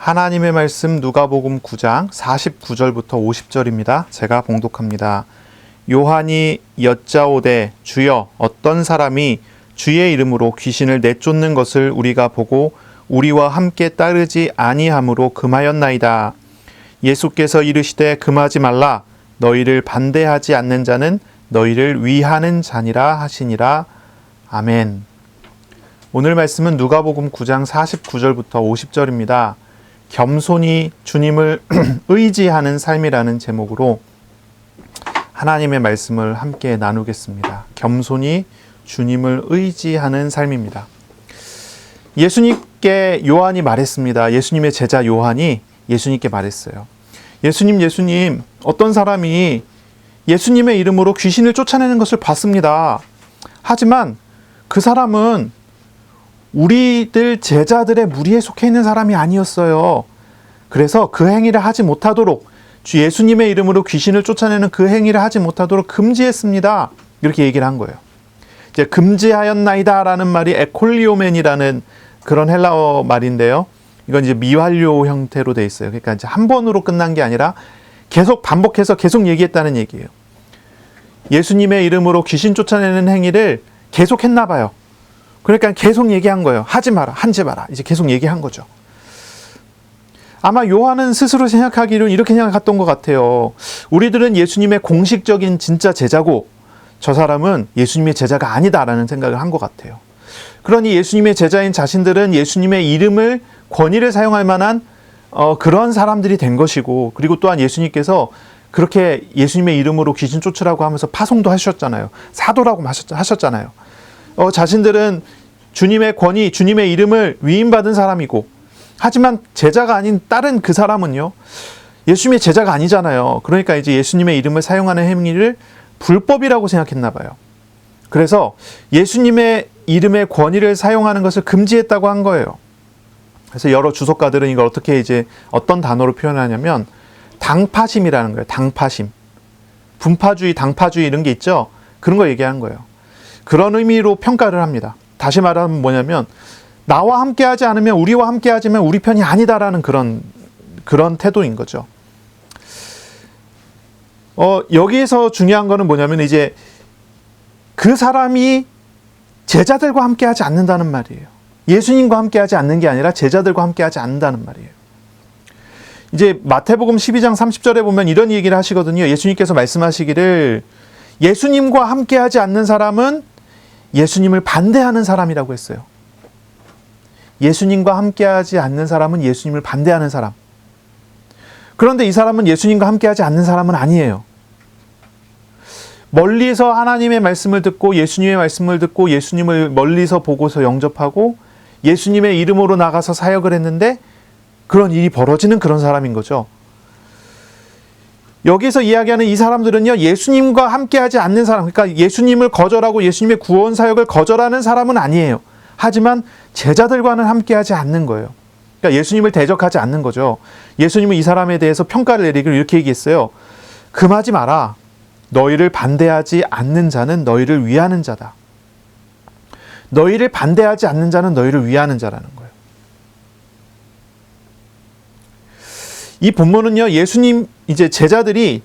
하나님의 말씀 누가복음 9장 49절부터 50절입니다. 제가 봉독합니다. 요한이 여짜오되 주여 어떤 사람이 주의 이름으로 귀신을 내쫓는 것을 우리가 보고 우리와 함께 따르지 아니함으로 금하였나이다. 예수께서 이르시되 금하지 말라. 너희를 반대하지 않는 자는 너희를 위하는 자니라 하시니라. 아멘. 오늘 말씀은 누가복음 9장 49절부터 50절입니다. 겸손히 주님을 의지하는 삶이라는 제목으로 하나님의 말씀을 함께 나누겠습니다. 겸손히 주님을 의지하는 삶입니다. 예수님께 요한이 말했습니다. 예수님의 제자 요한이 예수님께 말했어요. 예수님, 어떤 사람이 예수님의 이름으로 귀신을 쫓아내는 것을 봤습니다. 하지만 그 사람은 우리들 제자들의 무리에 속해 있는 사람이 아니었어요. 그래서 그 행위를 하지 못하도록, 주 예수님의 이름으로 귀신을 쫓아내는 그 행위를 하지 못하도록 금지했습니다. 이렇게 얘기를 한 거예요. 이제 금지하였나이다 라는 말이 에콜리오멘이라는 그런 헬라어 말인데요. 이건 이제 미완료 형태로 돼 있어요. 그러니까 이제 한 번으로 끝난 게 아니라 계속 반복해서 계속 얘기했다는 얘기예요. 예수님의 이름으로 귀신 쫓아내는 행위를 계속 했나 봐요. 그러니까 계속 얘기한 거예요. 하지 마라, 하지 마라. 이제 계속 얘기한 거죠. 아마 요한은 스스로 생각하기로는 이렇게 생각했던 것 같아요. 우리들은 예수님의 공식적인 진짜 제자고 저 사람은 예수님의 제자가 아니다라는 생각을 한 것 같아요. 그러니 예수님의 제자인 자신들은 예수님의 이름을 권위를 사용할 만한 그런 사람들이 된 것이고, 그리고 또한 예수님께서 그렇게 예수님의 이름으로 귀신 쫓으라고 하면서 파송도 하셨잖아요. 사도라고 하셨잖아요. 자신들은 주님의 권위, 주님의 이름을 위임받은 사람이고, 하지만 제자가 아닌 다른 그 사람은요, 예수님의 제자가 아니잖아요. 그러니까 이제 예수님의 이름을 사용하는 행위를 불법이라고 생각했나 봐요. 그래서 예수님의 이름의 권위를 사용하는 것을 금지했다고 한 거예요. 그래서 여러 주석가들은 이걸 어떻게 이제 어떤 단어로 표현하냐면 당파심이라는 거예요. 당파심. 분파주의, 당파주의 이런 게 있죠. 그런 거 얘기한 거예요. 그런 의미로 평가를 합니다. 다시 말하면 뭐냐면 나와 함께하지 않으면, 우리와 함께하지만 우리 편이 아니다라는 그런 태도인 거죠. 여기에서 중요한 거는 뭐냐면 이제 그 사람이 제자들과 함께하지 않는다는 말이에요. 예수님과 함께하지 않는 게 아니라 제자들과 함께하지 않는다는 말이에요. 이제 마태복음 12장 30절에 보면 이런 얘기를 하시거든요. 예수님께서 말씀하시기를 예수님과 함께하지 않는 사람은 예수님을 반대하는 사람이라고 했어요. 예수님과 함께하지 않는 사람은 예수님을 반대하는 사람. 그런데 이 사람은 예수님과 함께하지 않는 사람은 아니에요. 멀리서 하나님의 말씀을 듣고 예수님의 말씀을 듣고 예수님을 멀리서 보고서 영접하고 예수님의 이름으로 나가서 사역을 했는데 그런 일이 벌어지는 그런 사람인 거죠. 여기서 이야기하는 이 사람들은요, 예수님과 함께하지 않는 사람, 그러니까 예수님을 거절하고 예수님의 구원 사역을 거절하는 사람은 아니에요. 하지만 제자들과는 함께하지 않는 거예요. 그러니까 예수님을 대적하지 않는 거죠. 예수님은 이 사람에 대해서 평가를 내리기로 이렇게 얘기했어요. 금하지 마라. 너희를 반대하지 않는 자는 너희를 위하는 자다. 너희를 반대하지 않는 자는 너희를 위하는 자라는 거예요. 이 본문은요, 예수님 이제 제자들이,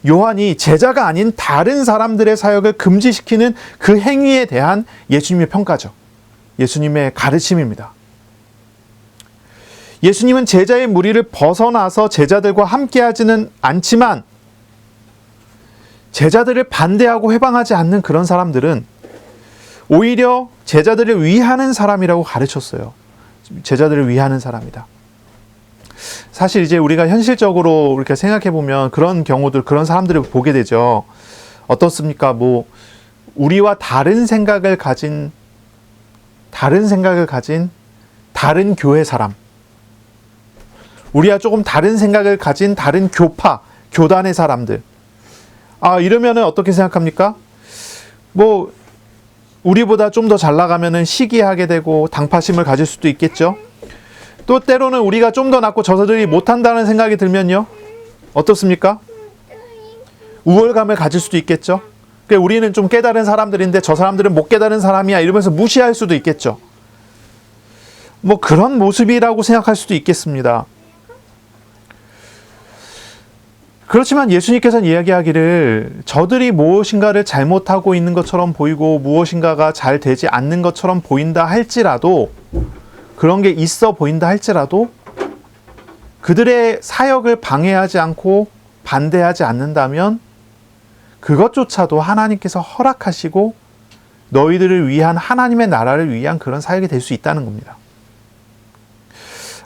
요한이 제자가 아닌 다른 사람들의 사역을 금지시키는 그 행위에 대한 예수님의 평가죠. 예수님의 가르침입니다. 예수님은 제자의 무리를 벗어나서 제자들과 함께하지는 않지만 제자들을 반대하고 회방하지 않는 그런 사람들은 오히려 제자들을 위하는 사람이라고 가르쳤어요. 제자들을 위하는 사람이다. 사실 이제 우리가 현실적으로 이렇게 생각해 보면 그런 경우들, 그런 사람들을 보게 되죠. 어떻습니까? 우리와 다른 생각을 가진 다른 교회 사람, 우리와 조금 다른 생각을 가진 다른 교파, 교단의 사람들. 이러면은 어떻게 생각합니까? 우리보다 좀 더 잘 나가면은 시기하게 되고 당파심을 가질 수도 있겠죠. 또 때로는 우리가 좀 더 낫고 저들이 못한다는 생각이 들면요, 어떻습니까? 우월감을 가질 수도 있겠죠. 우리는 좀 깨달은 사람들인데 저 사람들은 못 깨달은 사람이야 이러면서 무시할 수도 있겠죠. 뭐 그런 모습이라고 생각할 수도 있겠습니다. 그렇지만 예수님께서는 이야기하기를 저들이 무엇인가를 잘못하고 있는 것처럼 보이고 무엇인가가 잘 되지 않는 것처럼 보인다 할지라도, 그런 게 있어 보인다 할지라도 그들의 사역을 방해하지 않고 반대하지 않는다면 그것조차도 하나님께서 허락하시고 너희들을 위한, 하나님의 나라를 위한 그런 사역이 될 수 있다는 겁니다.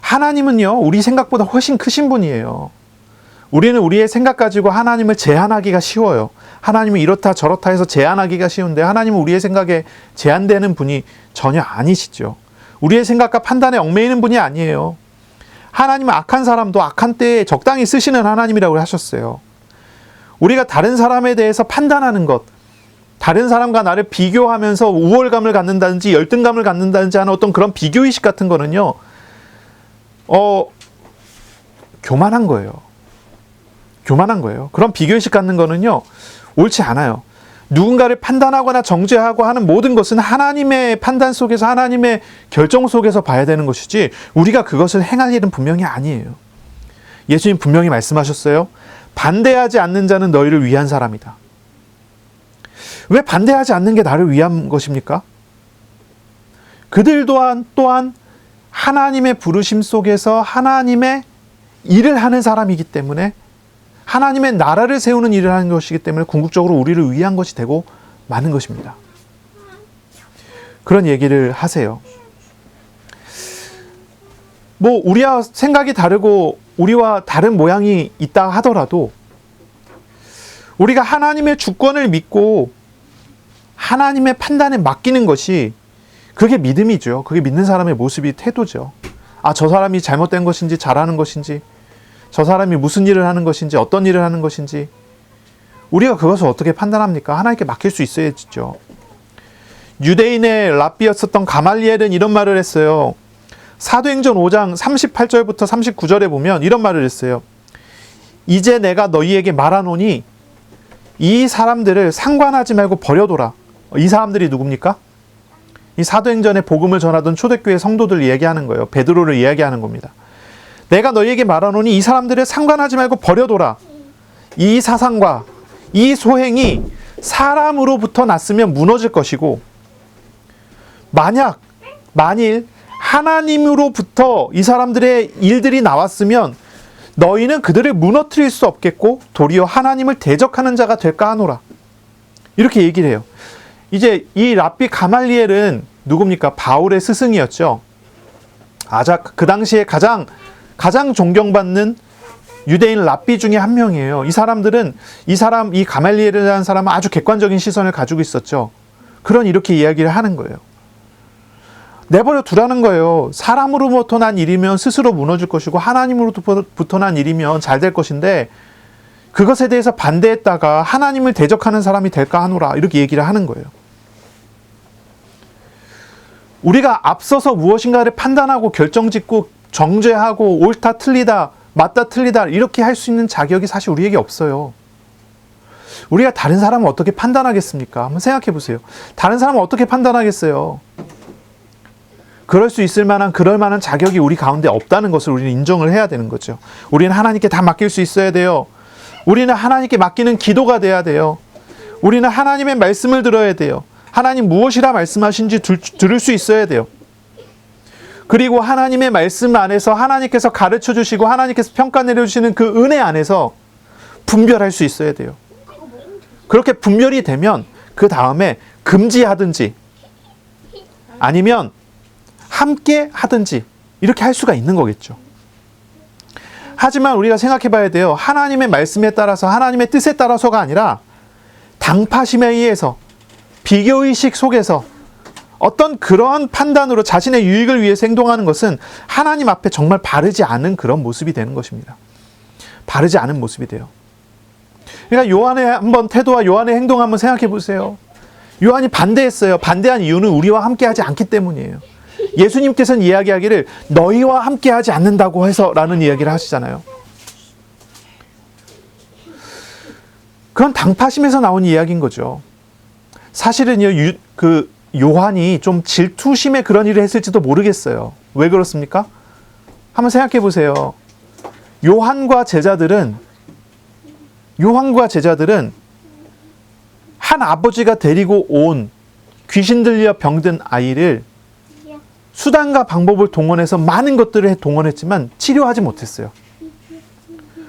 하나님은요, 우리 생각보다 훨씬 크신 분이에요. 우리는 우리의 생각 가지고 하나님을 제한하기가 쉬워요. 하나님은 이렇다 저렇다 해서 제한하기가 쉬운데, 하나님은 우리의 생각에 제한되는 분이 전혀 아니시죠. 우리의 생각과 판단에 얽매이는 분이 아니에요. 하나님은 악한 사람도 악한 때에 적당히 쓰시는 하나님이라고 하셨어요. 우리가 다른 사람에 대해서 판단하는 것, 다른 사람과 나를 비교하면서 우월감을 갖는다든지 열등감을 갖는다든지 하는 어떤 그런 비교의식 같은 거는요, 교만한 거예요. 교만한 거예요. 그런 비교의식 갖는 거는요, 옳지 않아요. 누군가를 판단하거나 정죄하고 하는 모든 것은 하나님의 판단 속에서, 하나님의 결정 속에서 봐야 되는 것이지, 우리가 그것을 행할 일은 분명히 아니에요. 예수님 분명히 말씀하셨어요. 반대하지 않는 자는 너희를 위한 사람이다. 왜 반대하지 않는 게 나를 위한 것입니까? 그들 또한 하나님의 부르심 속에서 하나님의 일을 하는 사람이기 때문에, 하나님의 나라를 세우는 일을 하는 것이기 때문에 궁극적으로 우리를 위한 것이 되고 마는 것입니다. 그런 얘기를 하세요. 뭐 우리와 생각이 다르고 우리와 다른 모양이 있다 하더라도 우리가 하나님의 주권을 믿고 하나님의 판단에 맡기는 것이, 그게 믿음이죠. 그게 믿는 사람의 모습이, 태도죠. 저 사람이 잘못된 것인지 잘하는 것인지, 저 사람이 무슨 일을 하는 것인지 어떤 일을 하는 것인지 우리가 그것을 어떻게 판단합니까? 하나님께 맡길 수 있어야죠. 유대인의 랍비였었던 가말리엘은 이런 말을 했어요. 사도행전 5장 38절부터 39절에 보면 이런 말을 했어요. 이제 내가 너희에게 말하노니 이 사람들을 상관하지 말고 버려둬라. 이 사람들이 누굽니까? 이 사도행전에 복음을 전하던 초대교회 성도들 이야기하는 거예요. 베드로를 이야기하는 겁니다. 내가 너희에게 말하노니 이 사람들을 상관하지 말고 버려둬라. 이 사상과 이 소행이 사람으로부터 났으면 무너질 것이고, 만일 하나님으로부터 이 사람들의 일들이 나왔으면 너희는 그들을 무너뜨릴 수 없겠고 도리어 하나님을 대적하는 자가 될까 하노라. 이렇게 얘기를 해요. 이제 이 랍비 가말리엘은 누굽니까? 바울의 스승이었죠. 그 당시에 가장 존경받는 유대인 랍비 중에 한 명이에요. 이 사람들은 이 가말리엘이라는 사람은 아주 객관적인 시선을 가지고 있었죠. 이렇게 이야기를 하는 거예요. 내버려 두라는 거예요. 사람으로부터 난 일이면 스스로 무너질 것이고 하나님으로부터 난 일이면 잘 될 것인데, 그것에 대해서 반대했다가 하나님을 대적하는 사람이 될까 하노라. 이렇게 얘기를 하는 거예요. 우리가 앞서서 무엇인가를 판단하고 결정짓고 정죄하고 옳다 틀리다 맞다 틀리다 이렇게 할 수 있는 자격이 사실 우리에게 없어요. 우리가 다른 사람을 어떻게 판단하겠습니까? 한번 생각해 보세요. 다른 사람을 어떻게 판단하겠어요? 그럴 만한 자격이 우리 가운데 없다는 것을 우리는 인정을 해야 되는 거죠. 우리는 하나님께 다 맡길 수 있어야 돼요. 우리는 하나님께 맡기는 기도가 돼야 돼요. 우리는 하나님의 말씀을 들어야 돼요. 하나님 무엇이라 말씀하신지 들을 수 있어야 돼요. 그리고 하나님의 말씀 안에서 하나님께서 가르쳐 주시고 하나님께서 평가 내려주시는 그 은혜 안에서 분별할 수 있어야 돼요. 그렇게 분별이 되면 그 다음에 금지하든지 아니면 함께 하든지 이렇게 할 수가 있는 거겠죠. 하지만 우리가 생각해 봐야 돼요. 하나님의 말씀에 따라서, 하나님의 뜻에 따라서가 아니라 당파심에 의해서, 비교의식 속에서 어떤 그러한 판단으로 자신의 유익을 위해서 행동하는 것은 하나님 앞에 정말 바르지 않은 그런 모습이 되는 것입니다. 바르지 않은 모습이 돼요. 그러니까 요한의 한번 태도와 요한의 행동 한번 생각해 보세요. 요한이 반대했어요. 반대한 이유는 우리와 함께하지 않기 때문이에요. 예수님께서는 이야기하기를 너희와 함께하지 않는다고 해서 라는 이야기를 하시잖아요. 그건 당파심에서 나온 이야기인 거죠. 사실은요, 요한이 좀 질투심에 그런 일을 했을지도 모르겠어요. 왜 그렇습니까? 한번 생각해 보세요. 요한과 제자들은 한 아버지가 데리고 온 귀신 들려 병든 아이를 수단과 방법을 동원해서 많은 것들을 동원했지만 치료하지 못했어요.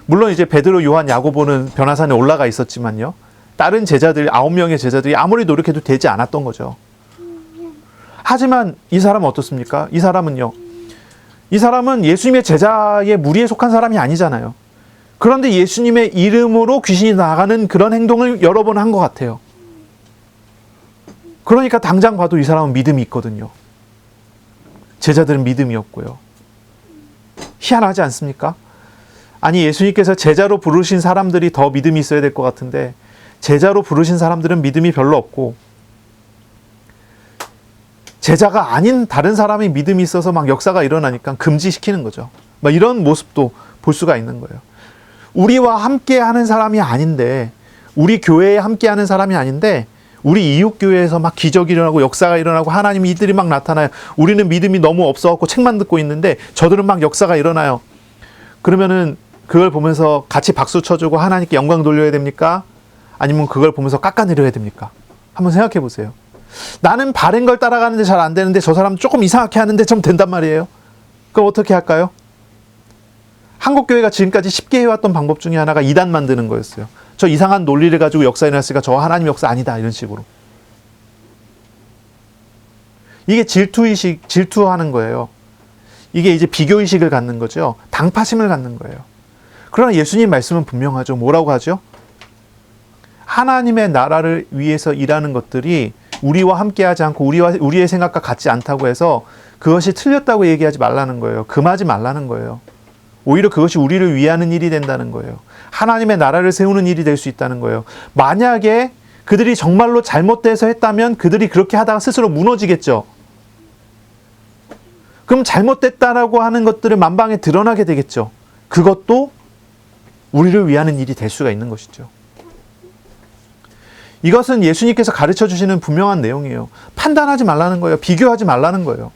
물론 이제 베드로, 요한, 야고보는 변화산에 올라가 있었지만요. 다른 제자들, 9명의 제자들이 아무리 노력해도 되지 않았던 거죠. 하지만 이 사람은 어떻습니까? 이 사람은 예수님의 제자의 무리에 속한 사람이 아니잖아요. 그런데 예수님의 이름으로 귀신이 나가는 그런 행동을 여러 번 한 것 같아요. 그러니까 당장 봐도 이 사람은 믿음이 있거든요. 제자들은 믿음이 없고요. 희한하지 않습니까? 아니, 예수님께서 제자로 부르신 사람들이 더 믿음이 있어야 될 것 같은데 제자로 부르신 사람들은 믿음이 별로 없고 제자가 아닌 다른 사람이 믿음이 있어서 막 역사가 일어나니까 금지시키는 거죠. 막 이런 모습도 볼 수가 있는 거예요. 우리와 함께 하는 사람이 아닌데, 우리 교회에 함께 하는 사람이 아닌데 우리 이웃교회에서 막 기적이 일어나고 역사가 일어나고 하나님 이들이 막 나타나요. 우리는 믿음이 너무 없어갖고 책만 듣고 있는데 저들은 막 역사가 일어나요. 그러면은 그걸 보면서 같이 박수 쳐주고 하나님께 영광 돌려야 됩니까? 아니면 그걸 보면서 깎아내려야 됩니까? 한번 생각해 보세요. 나는 바른 걸 따라가는데 잘 안 되는데 저 사람 조금 이상하게 하는데 좀 된단 말이에요. 그럼 어떻게 할까요? 한국교회가 지금까지 쉽게 해왔던 방법 중에 하나가 이단 만드는 거였어요. 저 이상한 논리를 가지고 역사 일어났으니까 저 하나님 역사 아니다, 이런 식으로. 이게 질투하는 거예요. 이게 이제 비교의식을 갖는 거죠. 당파심을 갖는 거예요. 그러나 예수님 말씀은 분명하죠. 뭐라고 하죠? 하나님의 나라를 위해서 일하는 것들이 우리와 함께하지 않고 우리의 생각과 같지 않다고 해서 그것이 틀렸다고 얘기하지 말라는 거예요. 금하지 말라는 거예요. 오히려 그것이 우리를 위하는 일이 된다는 거예요. 하나님의 나라를 세우는 일이 될 수 있다는 거예요. 만약에 그들이 정말로 잘못돼서 했다면 그들이 그렇게 하다가 스스로 무너지겠죠. 그럼 잘못됐다라고 하는 것들을 만방에 드러나게 되겠죠. 그것도 우리를 위하는 일이 될 수가 있는 것이죠. 이것은 예수님께서 가르쳐 주시는 분명한 내용이에요. 판단하지 말라는 거예요. 비교하지 말라는 거예요.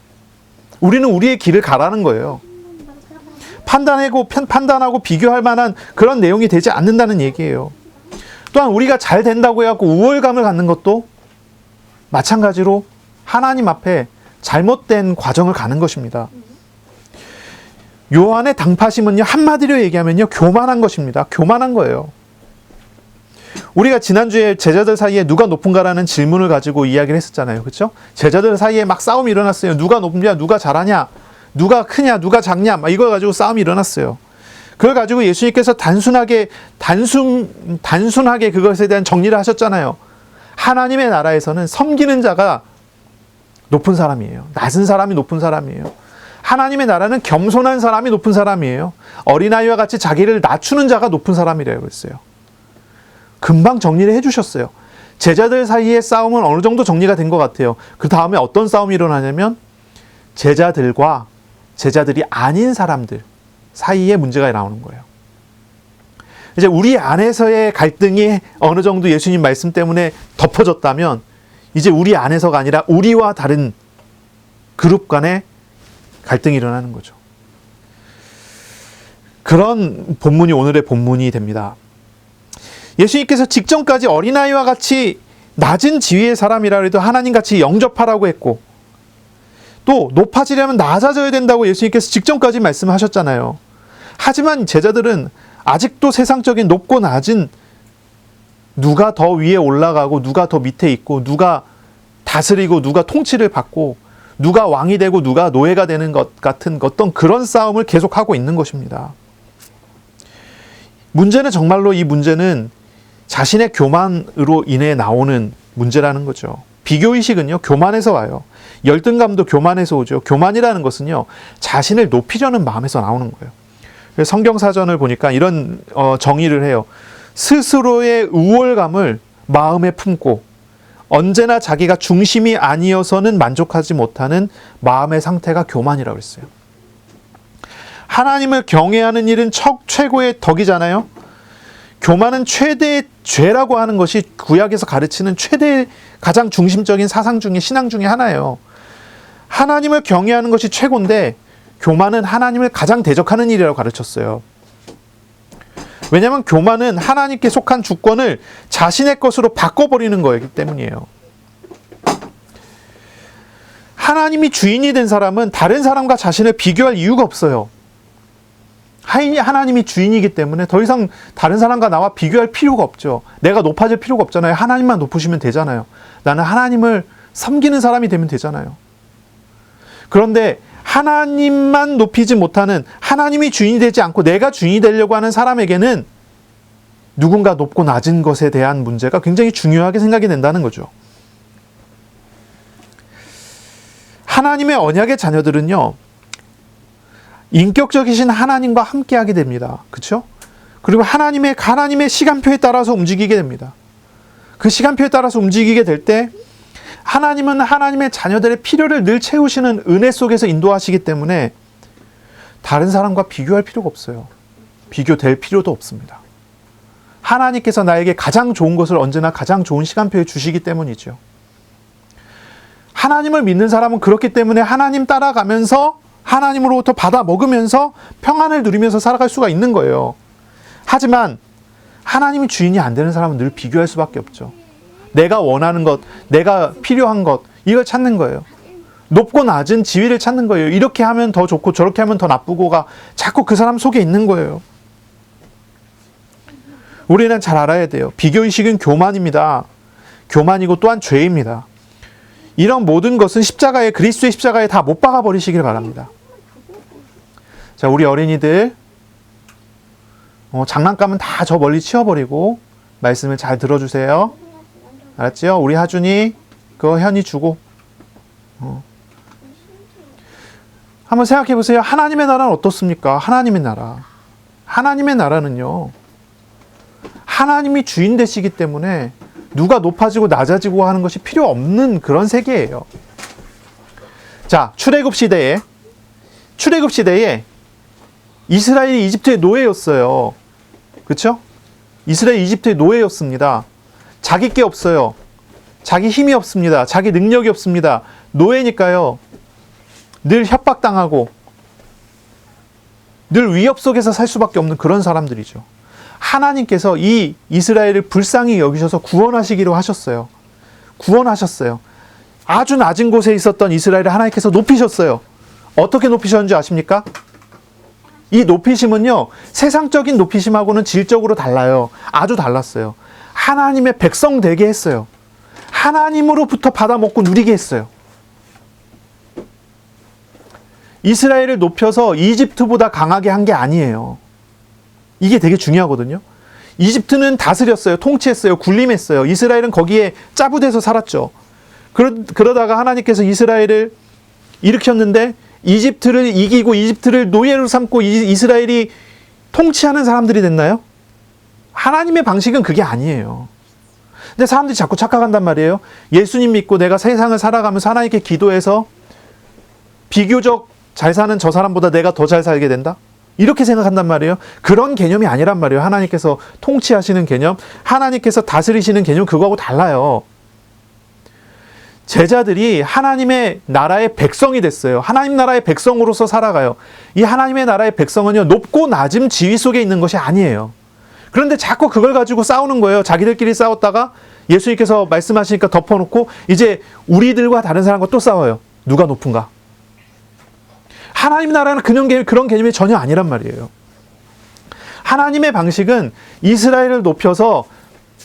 우리는 우리의 길을 가라는 거예요. 판단하고 비교할 만한 그런 내용이 되지 않는다는 얘기예요. 또한 우리가 잘 된다고 해갖고 우월감을 갖는 것도 마찬가지로 하나님 앞에 잘못된 과정을 가는 것입니다. 요한의 당파심은요, 한마디로 얘기하면요, 교만한 것입니다. 교만한 거예요. 우리가 지난주에 제자들 사이에 누가 높은가라는 질문을 가지고 이야기를 했었잖아요. 그렇죠? 제자들 사이에 막 싸움이 일어났어요. 누가 높냐, 누가 잘하냐, 누가 크냐, 누가 작냐, 막 이걸 가지고 싸움이 일어났어요. 그걸 가지고 예수님께서 단순하게 그것에 대한 정리를 하셨잖아요. 하나님의 나라에서는 섬기는 자가 높은 사람이에요. 낮은 사람이 높은 사람이에요. 하나님의 나라는 겸손한 사람이 높은 사람이에요. 어린아이와 같이 자기를 낮추는 자가 높은 사람이라고 했어요. 금방 정리를 해주셨어요. 제자들 사이의 싸움은 어느 정도 정리가 된 것 같아요. 그 다음에 어떤 싸움이 일어나냐면 제자들과 제자들이 아닌 사람들 사이에 문제가 나오는 거예요. 이제 우리 안에서의 갈등이 어느 정도 예수님 말씀 때문에 덮어졌다면 이제 우리 안에서가 아니라 우리와 다른 그룹 간의 갈등이 일어나는 거죠. 그런 본문이 오늘의 본문이 됩니다. 예수님께서 직전까지 어린아이와 같이 낮은 지위의 사람이라 해도 하나님같이 영접하라고 했고 또 높아지려면 낮아져야 된다고 예수님께서 직전까지 말씀하셨잖아요. 하지만 제자들은 아직도 세상적인 높고 낮은 누가 더 위에 올라가고 누가 더 밑에 있고 누가 다스리고 누가 통치를 받고 누가 왕이 되고 누가 노예가 되는 것 같은 어떤 그런 싸움을 계속하고 있는 것입니다. 문제는 정말로 이 문제는 자신의 교만으로 인해 나오는 문제라는 거죠. 비교의식은요, 교만에서 와요. 열등감도 교만에서 오죠. 교만이라는 것은요, 자신을 높이려는 마음에서 나오는 거예요. 그래서 성경사전을 보니까 이런 정의를 해요. 스스로의 우월감을 마음에 품고 언제나 자기가 중심이 아니어서는 만족하지 못하는 마음의 상태가 교만이라고 했어요. 하나님을 경외하는 일은 최고의 덕이잖아요. 교만은 최대의 죄라고 하는 것이 구약에서 가르치는 최대의 가장 중심적인 사상 중에 신앙 중에 하나예요. 하나님을 경외하는 것이 최고인데 교만은 하나님을 가장 대적하는 일이라고 가르쳤어요. 왜냐하면 교만은 하나님께 속한 주권을 자신의 것으로 바꿔버리는 거이기 때문이에요. 하나님이 주인이 된 사람은 다른 사람과 자신을 비교할 이유가 없어요. 하나님이 주인이기 때문에 더 이상 다른 사람과 나와 비교할 필요가 없죠. 내가 높아질 필요가 없잖아요. 하나님만 높으시면 되잖아요. 나는 하나님을 섬기는 사람이 되면 되잖아요. 그런데 하나님만 높이지 못하는, 하나님이 주인이 되지 않고 내가 주인이 되려고 하는 사람에게는 누군가 높고 낮은 것에 대한 문제가 굉장히 중요하게 생각이 된다는 거죠. 하나님의 언약의 자녀들은요, 인격적이신 하나님과 함께하게 됩니다. 그렇죠? 그리고 하나님의 시간표에 따라서 움직이게 됩니다. 그 시간표에 따라서 움직이게 될 때 하나님은 하나님의 자녀들의 필요를 늘 채우시는 은혜 속에서 인도하시기 때문에 다른 사람과 비교할 필요가 없어요. 비교될 필요도 없습니다. 하나님께서 나에게 가장 좋은 것을 언제나 가장 좋은 시간표에 주시기 때문이죠. 하나님을 믿는 사람은 그렇기 때문에 하나님 따라가면서 하나님으로부터 받아 먹으면서 평안을 누리면서 살아갈 수가 있는 거예요. 하지만 하나님이 주인이 안 되는 사람은 늘 비교할 수밖에 없죠. 내가 원하는 것, 내가 필요한 것, 이걸 찾는 거예요. 높고 낮은 지위를 찾는 거예요. 이렇게 하면 더 좋고 저렇게 하면 더 나쁘고가 자꾸 그 사람 속에 있는 거예요. 우리는 잘 알아야 돼요. 비교의식은 교만입니다. 교만이고 또한 죄입니다. 이런 모든 것은 그리스도의 십자가에 다 못 박아 버리시길 바랍니다. 자, 우리 어린이들 장난감은 다 저 멀리 치워버리고 말씀을 잘 들어주세요. 알았지요? 우리 하준이 그거 현이 주고. 한번 생각해 보세요. 하나님의 나라는 어떻습니까? 하나님의 나라. 하나님의 나라는요, 하나님이 주인 되시기 때문에 누가 높아지고 낮아지고 하는 것이 필요 없는 그런 세계예요. 자, 출애굽 시대에 이스라엘이 이집트의 노예였어요. 그렇죠? 이스라엘이 이집트의 노예였습니다. 자기 게 없어요. 자기 힘이 없습니다. 자기 능력이 없습니다. 노예니까요, 늘 협박당하고 늘 위협 속에서 살 수밖에 없는 그런 사람들이죠. 하나님께서 이 이스라엘을 불쌍히 여기셔서 구원하시기로 하셨어요. 구원하셨어요. 아주 낮은 곳에 있었던 이스라엘을 하나님께서 높이셨어요. 어떻게 높이셨는지 아십니까? 이 높이심은요, 세상적인 높이심하고는 질적으로 달라요. 아주 달랐어요. 하나님의 백성 되게 했어요. 하나님으로부터 받아먹고 누리게 했어요. 이스라엘을 높여서 이집트보다 강하게 한 게 아니에요. 이게 되게 중요하거든요. 이집트는 다스렸어요. 통치했어요. 군림했어요. 이스라엘은 거기에 짜부돼서 살았죠. 그러다가 하나님께서 이스라엘을 일으켰는데 이집트를 이기고 이집트를 노예로 삼고 이스라엘이 통치하는 사람들이 됐나요? 하나님의 방식은 그게 아니에요. 근데 사람들이 자꾸 착각한단 말이에요. 예수님 믿고 내가 세상을 살아가면서 하나님께 기도해서 비교적 잘 사는 저 사람보다 내가 더 잘 살게 된다? 이렇게 생각한단 말이에요. 그런 개념이 아니란 말이에요. 하나님께서 통치하시는 개념, 하나님께서 다스리시는 개념, 그거하고 달라요. 제자들이 하나님의 나라의 백성이 됐어요. 하나님 나라의 백성으로서 살아가요. 이 하나님의 나라의 백성은요, 높고 낮은 지위 속에 있는 것이 아니에요. 그런데 자꾸 그걸 가지고 싸우는 거예요. 자기들끼리 싸웠다가 예수님께서 말씀하시니까 덮어놓고 이제 우리들과 다른 사람과 또 싸워요. 누가 높은가? 하나님 나라는 그런 개념이 전혀 아니란 말이에요. 하나님의 방식은 이스라엘을 높여서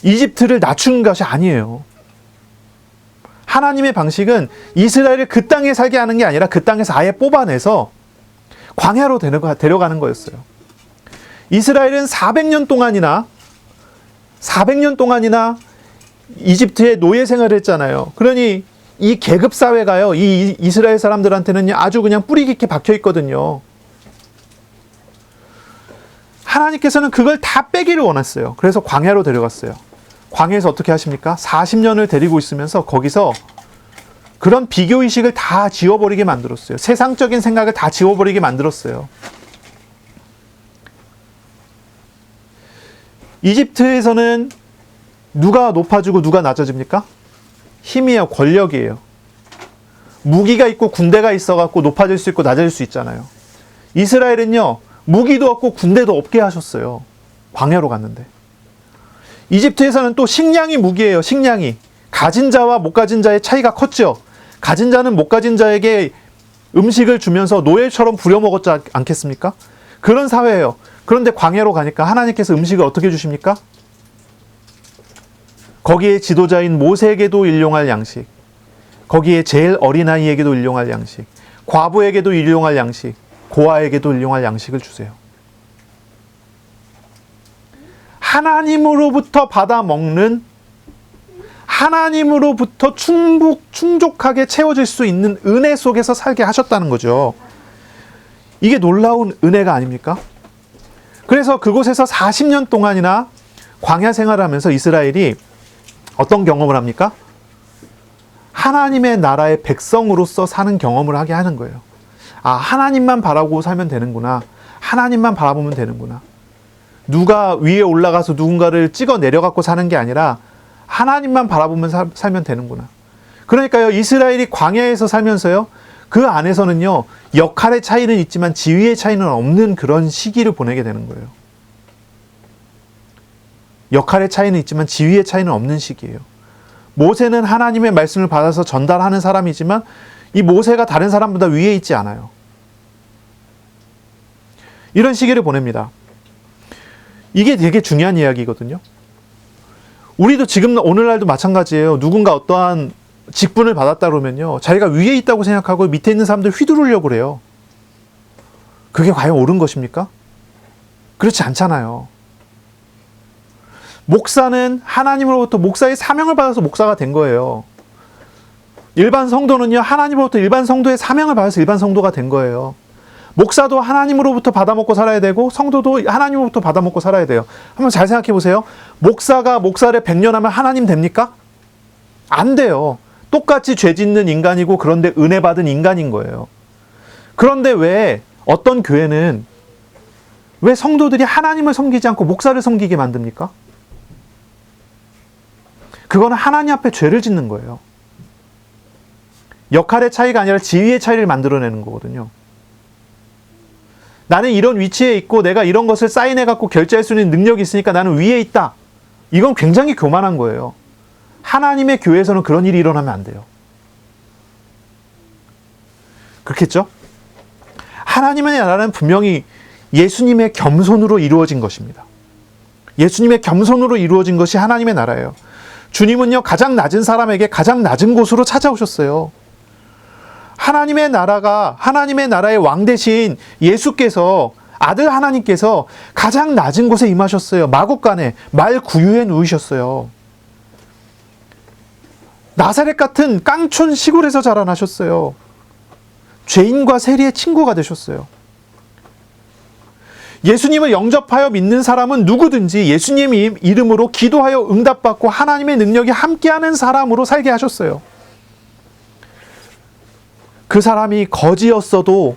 이집트를 낮추는 것이 아니에요. 하나님의 방식은 이스라엘을 그 땅에 살게 하는 게 아니라 그 땅에서 아예 뽑아내서 광야로 데려가는 거였어요. 이스라엘은 400년 동안이나 이집트의 노예 생활을 했잖아요. 그러니 이 계급 사회가요, 이 이스라엘 사람들한테는 아주 그냥 뿌리 깊게 박혀 있거든요. 하나님께서는 그걸 다 빼기를 원했어요. 그래서 광야로 데려갔어요. 광야에서 어떻게 하십니까? 40년을 데리고 있으면서 거기서 그런 비교의식을 다 지워버리게 만들었어요. 세상적인 생각을 다 지워버리게 만들었어요. 이집트에서는 누가 높아지고 누가 낮아집니까? 힘이에요. 권력이에요. 무기가 있고 군대가 있어갖고 높아질 수 있고 낮아질 수 있잖아요. 이스라엘은요, 무기도 없고 군대도 없게 하셨어요. 광야로 갔는데. 이집트에서는 또 식량이 무기예요. 식량이. 가진 자와 못 가진 자의 차이가 컸죠. 가진 자는 못 가진 자에게 음식을 주면서 노예처럼 부려먹었지 않겠습니까? 그런 사회예요. 그런데 광야로 가니까 하나님께서 음식을 어떻게 주십니까? 거기에 지도자인 모세에게도 일용할 양식, 거기에 제일 어린아이에게도 일용할 양식, 과부에게도 일용할 양식, 고아에게도 일용할 양식을 주세요. 하나님으로부터 받아 먹는, 하나님으로부터 충족하게 채워질 수 있는 은혜 속에서 살게 하셨다는 거죠. 이게 놀라운 은혜가 아닙니까? 그래서 그곳에서 40년 동안이나 광야 생활을 하면서 이스라엘이 어떤 경험을 합니까? 하나님의 나라의 백성으로서 사는 경험을 하게 하는 거예요. 아, 하나님만 바라고 살면 되는구나. 하나님만 바라보면 되는구나. 누가 위에 올라가서 누군가를 찍어 내려갖고 사는 게 아니라 하나님만 바라보면 살면 되는구나. 그러니까요, 이스라엘이 광야에서 살면서요, 그 안에서는요, 역할의 차이는 있지만 지위의 차이는 없는 그런 시기를 보내게 되는 거예요. 역할의 차이는 있지만 지위의 차이는 없는 시기예요. 모세는 하나님의 말씀을 받아서 전달하는 사람이지만 이 모세가 다른 사람보다 위에 있지 않아요. 이런 시기를 보냅니다. 이게 되게 중요한 이야기거든요. 우리도 지금 오늘날도 마찬가지예요. 누군가 어떠한 직분을 받았다 그러면요, 자기가 위에 있다고 생각하고 밑에 있는 사람들 휘두르려고 그래요. 그게 과연 옳은 것입니까? 그렇지 않잖아요. 목사는 하나님으로부터 목사의 사명을 받아서 목사가 된 거예요. 일반 성도는요, 하나님으로부터 일반 성도의 사명을 받아서 일반 성도가 된 거예요. 목사도 하나님으로부터 받아먹고 살아야 되고 성도도 하나님으로부터 받아먹고 살아야 돼요. 한번 잘 생각해 보세요. 목사가 목사를 100년 하면 하나님 됩니까? 안 돼요. 똑같이 죄 짓는 인간이고 그런데 은혜 받은 인간인 거예요. 그런데 왜 어떤 교회는 왜 성도들이 하나님을 섬기지 않고 목사를 섬기게 만듭니까? 그거는 하나님 앞에 죄를 짓는 거예요. 역할의 차이가 아니라 지위의 차이를 만들어내는 거거든요. 나는 이런 위치에 있고 내가 이런 것을 사인해갖고 결제할 수 있는 능력이 있으니까 나는 위에 있다. 이건 굉장히 교만한 거예요. 하나님의 교회에서는 그런 일이 일어나면 안 돼요. 그렇겠죠? 하나님의 나라는 분명히 예수님의 겸손으로 이루어진 것입니다. 예수님의 겸손으로 이루어진 것이 하나님의 나라예요. 주님은요, 가장 낮은 사람에게 가장 낮은 곳으로 찾아오셨어요. 하나님의 나라가, 하나님의 나라의 왕 대신 예수께서, 아들 하나님께서 가장 낮은 곳에 임하셨어요. 마구간에 말 구유에 누우셨어요. 나사렛 같은 깡촌 시골에서 자라나셨어요. 죄인과 세리의 친구가 되셨어요. 예수님을 영접하여 믿는 사람은 누구든지 예수님 이름으로 기도하여 응답받고 하나님의 능력이 함께하는 사람으로 살게 하셨어요. 그 사람이 거지였어도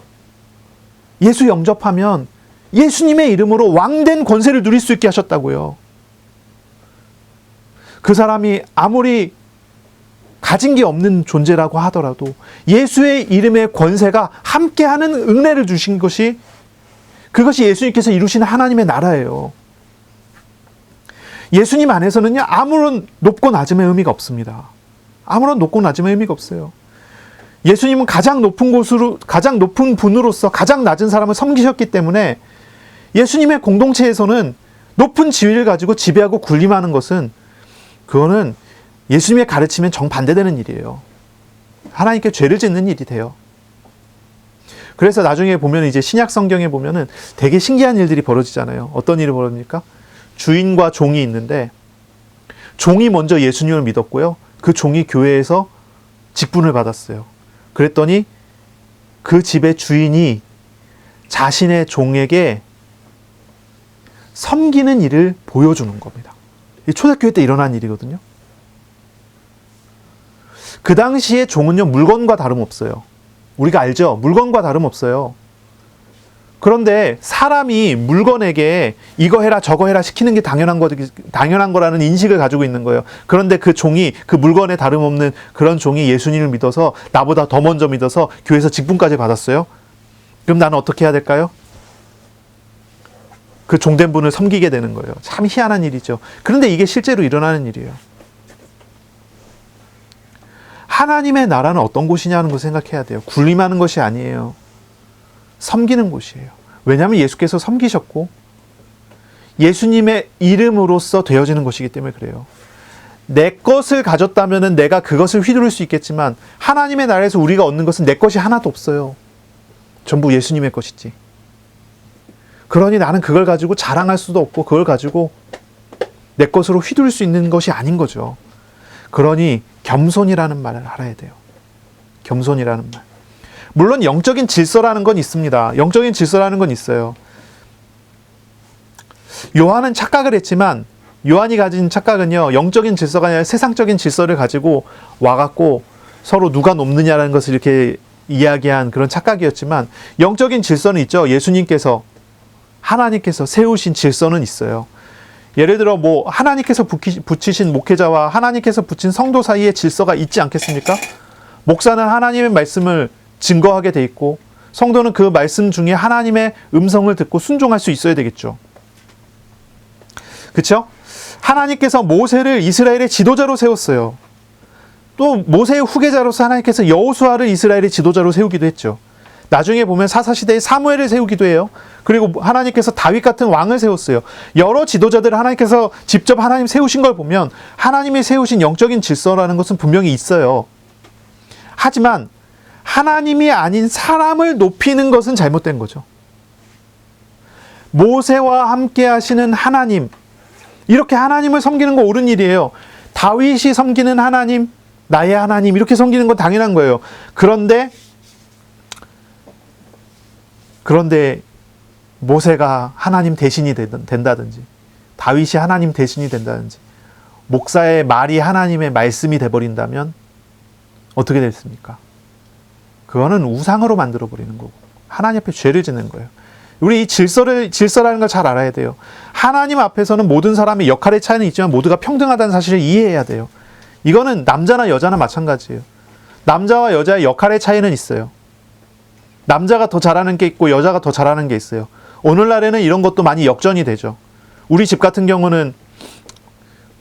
예수 영접하면 예수님의 이름으로 왕된 권세를 누릴 수 있게 하셨다고요. 그 사람이 아무리 가진 게 없는 존재라고 하더라도 예수의 이름의 권세가 함께하는 은혜를 주신 것이, 그것이 예수님께서 이루시는 하나님의 나라예요. 예수님 안에서는요, 아무런 높고 낮음의 의미가 없습니다. 아무런 높고 낮음의 의미가 없어요. 예수님은 가장 높은 곳으로, 가장 높은 분으로서 가장 낮은 사람을 섬기셨기 때문에 예수님의 공동체에서는 높은 지위를 가지고 지배하고 군림하는 것은, 그거는 예수님의 가르치면 정반대되는 일이에요. 하나님께 죄를 짓는 일이 돼요. 그래서 나중에 보면 이제 신약 성경에 보면은 되게 신기한 일들이 벌어지잖아요. 어떤 일이 벌어집니까? 주인과 종이 있는데 종이 먼저 예수님을 믿었고요. 그 종이 교회에서 직분을 받았어요. 그랬더니 그 집의 주인이 자신의 종에게 섬기는 일을 보여주는 겁니다. 이 초대교회 때 일어난 일이거든요. 그 당시에 종은요, 물건과 다름없어요. 우리가 알죠? 물건과 다름없어요. 그런데 사람이 물건에게 이거 해라 저거 해라 시키는 게 당연한 거라는 인식을 가지고 있는 거예요. 그런데 그 종이, 그 물건에 다름없는 그런 종이 예수님을 믿어서 나보다 더 먼저 믿어서 교회에서 직분까지 받았어요. 그럼 나는 어떻게 해야 될까요? 그 종된 분을 섬기게 되는 거예요. 참 희한한 일이죠. 그런데 이게 실제로 일어나는 일이에요. 하나님의 나라는 어떤 곳이냐는 걸 생각해야 돼요. 군림하는 것이 아니에요. 섬기는 곳이에요. 왜냐하면 예수께서 섬기셨고 예수님의 이름으로써 되어지는 것이기 때문에 그래요. 내 것을 가졌다면 내가 그것을 휘두를 수 있겠지만 하나님의 나라에서 우리가 얻는 것은 내 것이 하나도 없어요. 전부 예수님의 것이지. 그러니 나는 그걸 가지고 자랑할 수도 없고 그걸 가지고 내 것으로 휘두를 수 있는 것이 아닌 거죠. 그러니 겸손이라는 말을 알아야 돼요. 겸손이라는 말. 물론 영적인 질서라는 건 있습니다. 영적인 질서라는 건 있어요. 요한은 착각을 했지만 요한이 가진 착각은요, 영적인 질서가 아니라 세상적인 질서를 가지고 와갖고 서로 누가 높느냐라는 것을 이렇게 이야기한 그런 착각이었지만 영적인 질서는 있죠. 예수님께서 하나님께서 세우신 질서는 있어요. 예를 들어 뭐 하나님께서 붙이신 목회자와 하나님께서 붙인 성도 사이의 질서가 있지 않겠습니까? 목사는 하나님의 말씀을 증거하게 돼 있고 성도는 그 말씀 중에 하나님의 음성을 듣고 순종할 수 있어야 되겠죠. 그렇죠? 하나님께서 모세를 이스라엘의 지도자로 세웠어요. 또 모세의 후계자로서 하나님께서 여호수아를 이스라엘의 지도자로 세우기도 했죠. 나중에 보면 사사시대에 사무엘을 세우기도 해요. 그리고 하나님께서 다윗 같은 왕을 세웠어요. 여러 지도자들을 하나님께서 직접 하나님 세우신 걸 보면 하나님이 세우신 영적인 질서라는 것은 분명히 있어요. 하지만 하나님이 아닌 사람을 높이는 것은 잘못된 거죠. 모세와 함께 하시는 하나님, 이렇게 하나님을 섬기는 거 옳은 일이에요. 다윗이 섬기는 하나님, 나의 하나님, 이렇게 섬기는 건 당연한 거예요. 그런데 모세가 하나님 대신이 된다든지 다윗이 하나님 대신이 된다든지 목사의 말이 하나님의 말씀이 돼버린다면 어떻게 됐습니까? 그거는 우상으로 만들어버리는 거고 하나님 앞에 죄를 짓는 거예요. 우리 이 질서라는 걸 잘 알아야 돼요. 하나님 앞에서는 모든 사람의 역할의 차이는 있지만 모두가 평등하다는 사실을 이해해야 돼요. 이거는 남자나 여자나 마찬가지예요. 남자와 여자의 역할의 차이는 있어요. 남자가 더 잘하는 게 있고 여자가 더 잘하는 게 있어요. 오늘날에는 이런 것도 많이 역전이 되죠. 우리 집 같은 경우는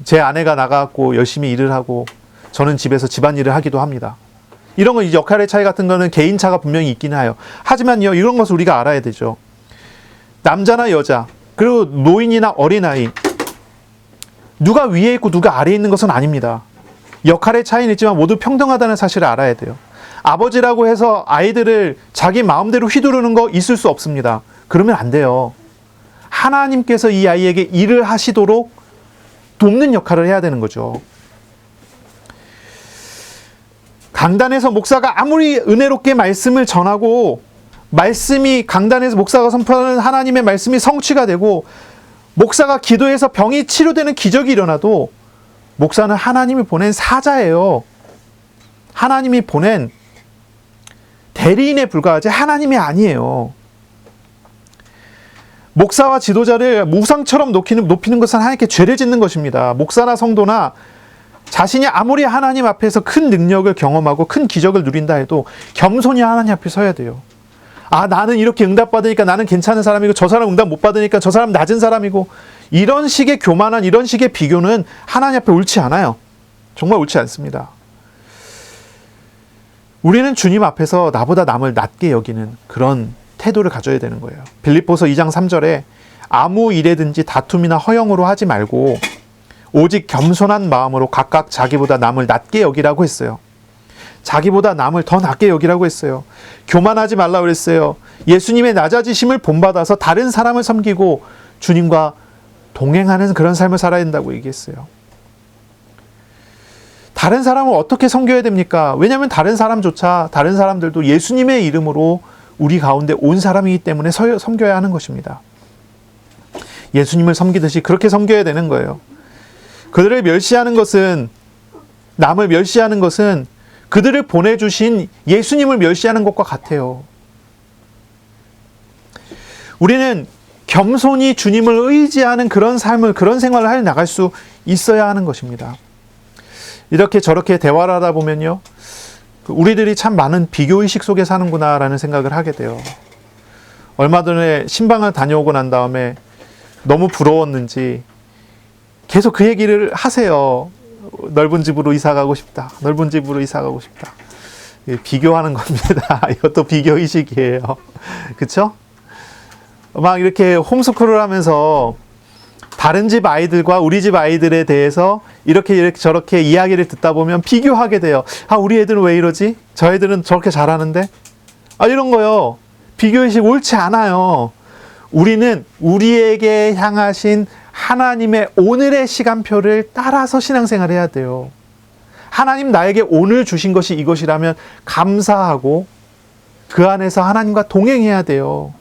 제 아내가 나가고 열심히 일을 하고 저는 집에서 집안일을 하기도 합니다. 이런 거 역할의 차이 같은 거는 개인차가 분명히 있긴 해요. 하지만요, 이런 것을 우리가 알아야 되죠. 남자나 여자, 그리고 노인이나 어린아이, 누가 위에 있고 누가 아래에 있는 것은 아닙니다. 역할의 차이는 있지만 모두 평등하다는 사실을 알아야 돼요. 아버지라고 해서 아이들을 자기 마음대로 휘두르는 거 있을 수 없습니다. 그러면 안 돼요. 하나님께서 이 아이에게 일을 하시도록 돕는 역할을 해야 되는 거죠. 강단에서 목사가 아무리 은혜롭게 말씀을 전하고 강단에서 목사가 선포하는 하나님의 말씀이 성취가 되고 목사가 기도해서 병이 치료되는 기적이 일어나도 목사는 하나님이 보낸 사자예요. 하나님이 보낸 대리인에 불과하지 하나님이 아니에요. 목사와 지도자를 우상처럼 높이는 것은 하나님께 죄를 짓는 것입니다. 목사나 성도나 자신이 아무리 하나님 앞에서 큰 능력을 경험하고 큰 기적을 누린다 해도 겸손히 하나님 앞에 서야 돼요. 아, 나는 이렇게 응답받으니까 나는 괜찮은 사람이고 저 사람 응답 못 받으니까 저 사람 낮은 사람이고, 이런 식의 교만한 이런 식의 비교는 하나님 앞에 옳지 않아요. 정말 옳지 않습니다. 우리는 주님 앞에서 나보다 남을 낮게 여기는 그런 태도를 가져야 되는 거예요. 빌립보서 2장 3절에 아무 일에든지 다툼이나 허영으로 하지 말고 오직 겸손한 마음으로 각각 자기보다 남을 낮게 여기라고 했어요. 자기보다 남을 더 낮게 여기라고 했어요. 교만하지 말라고 그랬어요. 예수님의 낮아지심을 본받아서 다른 사람을 섬기고 주님과 동행하는 그런 삶을 살아야 된다고 얘기했어요. 다른 사람을 어떻게 섬겨야 됩니까? 왜냐하면 다른 사람들도 예수님의 이름으로 우리 가운데 온 사람이기 때문에 섬겨야 하는 것입니다. 예수님을 섬기듯이 그렇게 섬겨야 되는 거예요. 그들을 멸시하는 것은, 남을 멸시하는 것은 그들을 보내주신 예수님을 멸시하는 것과 같아요. 우리는 겸손히 주님을 의지하는 그런 삶을, 그런 생활을 해 나갈 수 있어야 하는 것입니다. 이렇게 저렇게 대화를 하다 보면요, 우리들이 참 많은 비교의식 속에 사는구나라는 생각을 하게 돼요. 얼마 전에 신방을 다녀오고 난 다음에 너무 부러웠는지 계속 그 얘기를 하세요. 넓은 집으로 이사 가고 싶다. 넓은 집으로 이사 가고 싶다. 비교하는 겁니다. 이것도 비교의식이에요. 그쵸? 막 이렇게 홈스쿨을 하면서 다른 집 아이들과 우리 집 아이들에 대해서 이렇게 저렇게 이야기를 듣다 보면 비교하게 돼요. 아, 우리 애들은 왜 이러지? 저 애들은 저렇게 잘하는데? 아, 이런 거요. 비교의식 옳지 않아요. 우리는 우리에게 향하신 하나님의 오늘의 시간표를 따라서 신앙생활을 해야 돼요. 하나님 나에게 오늘 주신 것이 이것이라면 감사하고 그 안에서 하나님과 동행해야 돼요.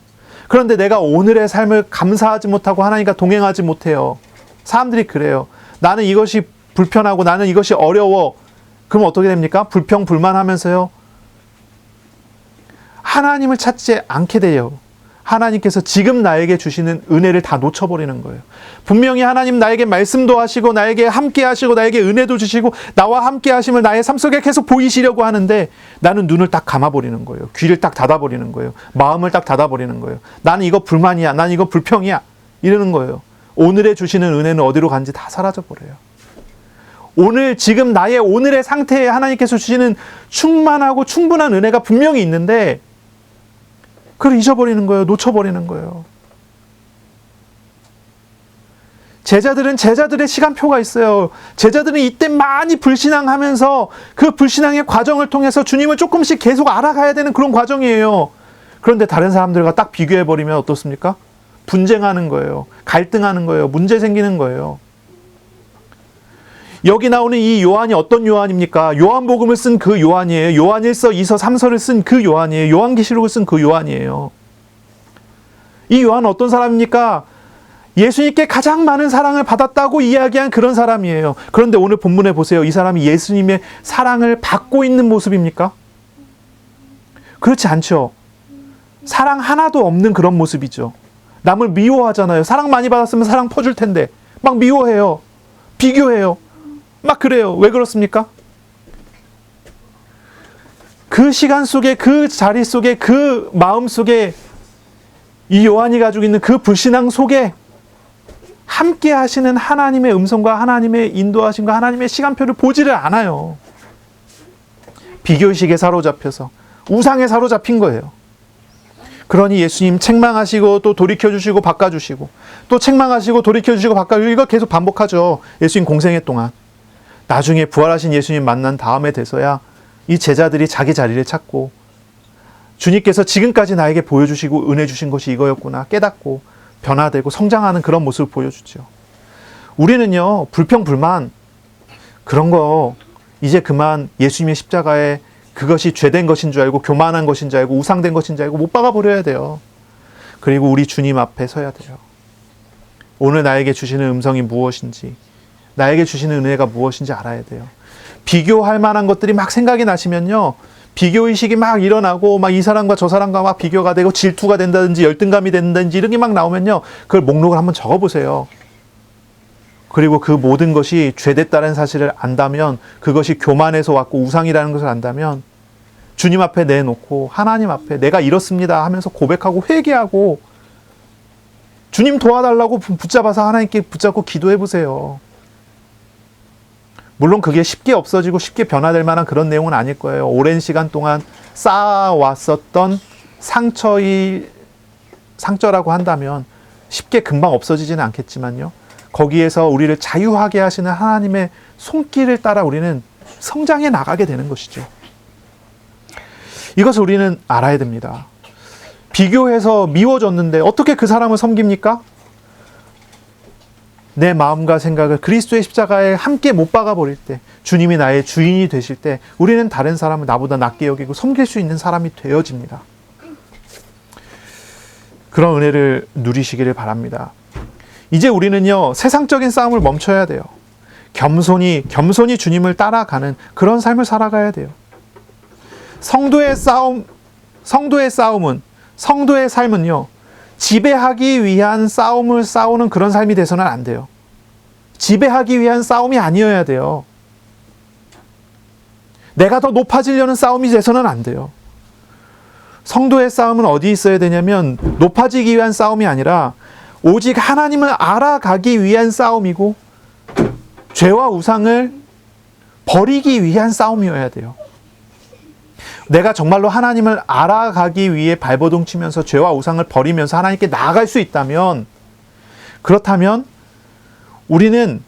그런데 내가 오늘의 삶을 감사하지 못하고 하나님과 동행하지 못해요. 사람들이 그래요. 나는 이것이 불편하고 나는 이것이 어려워. 그럼 어떻게 됩니까? 불평불만하면서요, 하나님을 찾지 않게 돼요. 하나님께서 지금 나에게 주시는 은혜를 다 놓쳐버리는 거예요. 분명히 하나님 나에게 말씀도 하시고 나에게 함께 하시고 나에게 은혜도 주시고 나와 함께 하심을 나의 삶 속에 계속 보이시려고 하는데 나는 눈을 딱 감아버리는 거예요. 귀를 딱 닫아버리는 거예요. 마음을 딱 닫아버리는 거예요. 나는 이거 불만이야. 나는 이거 불평이야. 이러는 거예요. 오늘에 주시는 은혜는 어디로 간지 다 사라져버려요. 오늘 지금 나의 오늘의 상태에 하나님께서 주시는 충만하고 충분한 은혜가 분명히 있는데 그걸 잊어버리는 거예요. 놓쳐버리는 거예요. 제자들은 제자들의 시간표가 있어요. 제자들은 이때 많이 불신앙하면서 그 불신앙의 과정을 통해서 주님을 조금씩 계속 알아가야 되는 그런 과정이에요. 그런데 다른 사람들과 딱 비교해버리면 어떻습니까? 분쟁하는 거예요. 갈등하는 거예요. 문제 생기는 거예요. 여기 나오는 이 요한이 어떤 요한입니까? 요한복음을 쓴 그 요한이에요. 요한 1서, 2서, 3서를 쓴 그 요한이에요. 요한계시록을 쓴 그 요한이에요. 이 요한은 어떤 사람입니까? 예수님께 가장 많은 사랑을 받았다고 이야기한 그런 사람이에요. 그런데 오늘 본문에 보세요. 이 사람이 예수님의 사랑을 받고 있는 모습입니까? 그렇지 않죠. 사랑 하나도 없는 그런 모습이죠. 남을 미워하잖아요. 사랑 많이 받았으면 사랑 퍼줄 텐데 막 미워해요. 비교해요. 막 그래요. 왜 그렇습니까? 그 시간 속에, 그 자리 속에, 그 마음 속에 이 요한이 가지고 있는 그 불신앙 속에 함께 하시는 하나님의 음성과 하나님의 인도하심과 하나님의 시간표를 보지를 않아요. 비교의식에 사로잡혀서 우상에 사로잡힌 거예요. 그러니 예수님 책망하시고 또 돌이켜주시고 바꿔주시고 또 책망하시고 돌이켜주시고 바꿔주시고 이거 계속 반복하죠. 예수님 공생애 동안. 나중에 부활하신 예수님 만난 다음에 돼서야 이 제자들이 자기 자리를 찾고 주님께서 지금까지 나에게 보여주시고 은혜 주신 것이 이거였구나 깨닫고 변화되고 성장하는 그런 모습을 보여주죠. 우리는요, 불평불만 그런 거 이제 그만 예수님의 십자가에 그것이 죄된 것인 줄 알고 교만한 것인 줄 알고 우상된 것인 줄 알고 못 박아버려야 돼요. 그리고 우리 주님 앞에 서야 돼요. 오늘 나에게 주시는 음성이 무엇인지 나에게 주시는 은혜가 무엇인지 알아야 돼요. 비교할 만한 것들이 막 생각이 나시면요, 비교의식이 막 일어나고 막 이 사람과 저 사람과 막 비교가 되고 질투가 된다든지 열등감이 된다든지 이런 게 막 나오면요, 그걸 목록을 한번 적어보세요. 그리고 그 모든 것이 죄됐다는 사실을 안다면, 그것이 교만에서 왔고 우상이라는 것을 안다면 주님 앞에 내놓고 하나님 앞에 내가 이렇습니다 하면서 고백하고 회개하고 주님 도와달라고 붙잡아서 하나님께 붙잡고 기도해 보세요. 물론 그게 쉽게 없어지고 쉽게 변화될 만한 그런 내용은 아닐 거예요. 오랜 시간 동안 쌓아왔었던 상처라고 한다면 쉽게 금방 없어지지는 않겠지만요, 거기에서 우리를 자유하게 하시는 하나님의 손길을 따라 우리는 성장해 나가게 되는 것이죠. 이것을 우리는 알아야 됩니다. 비교해서 미워졌는데 어떻게 그 사람을 섬깁니까? 내 마음과 생각을 그리스도의 십자가에 함께 못 박아버릴 때, 주님이 나의 주인이 되실 때 우리는 다른 사람을 나보다 낮게 여기고 섬길 수 있는 사람이 되어집니다. 그런 은혜를 누리시기를 바랍니다. 이제 우리는요, 세상적인 싸움을 멈춰야 돼요. 겸손히 주님을 따라가는 그런 삶을 살아가야 돼요. 성도의 삶은요, 지배하기 위한 싸움을 싸우는 그런 삶이 돼서는 안 돼요. 지배하기 위한 싸움이 아니어야 돼요. 내가 더 높아지려는 싸움이 돼서는 안 돼요. 성도의 싸움은 어디 있어야 되냐면 높아지기 위한 싸움이 아니라 오직 하나님을 알아가기 위한 싸움이고 죄와 우상을 버리기 위한 싸움이어야 돼요. 내가 정말로 하나님을 알아가기 위해 발버둥 치면서 죄와 우상을 버리면서 하나님께 나아갈 수 있다면, 그렇다면 우리는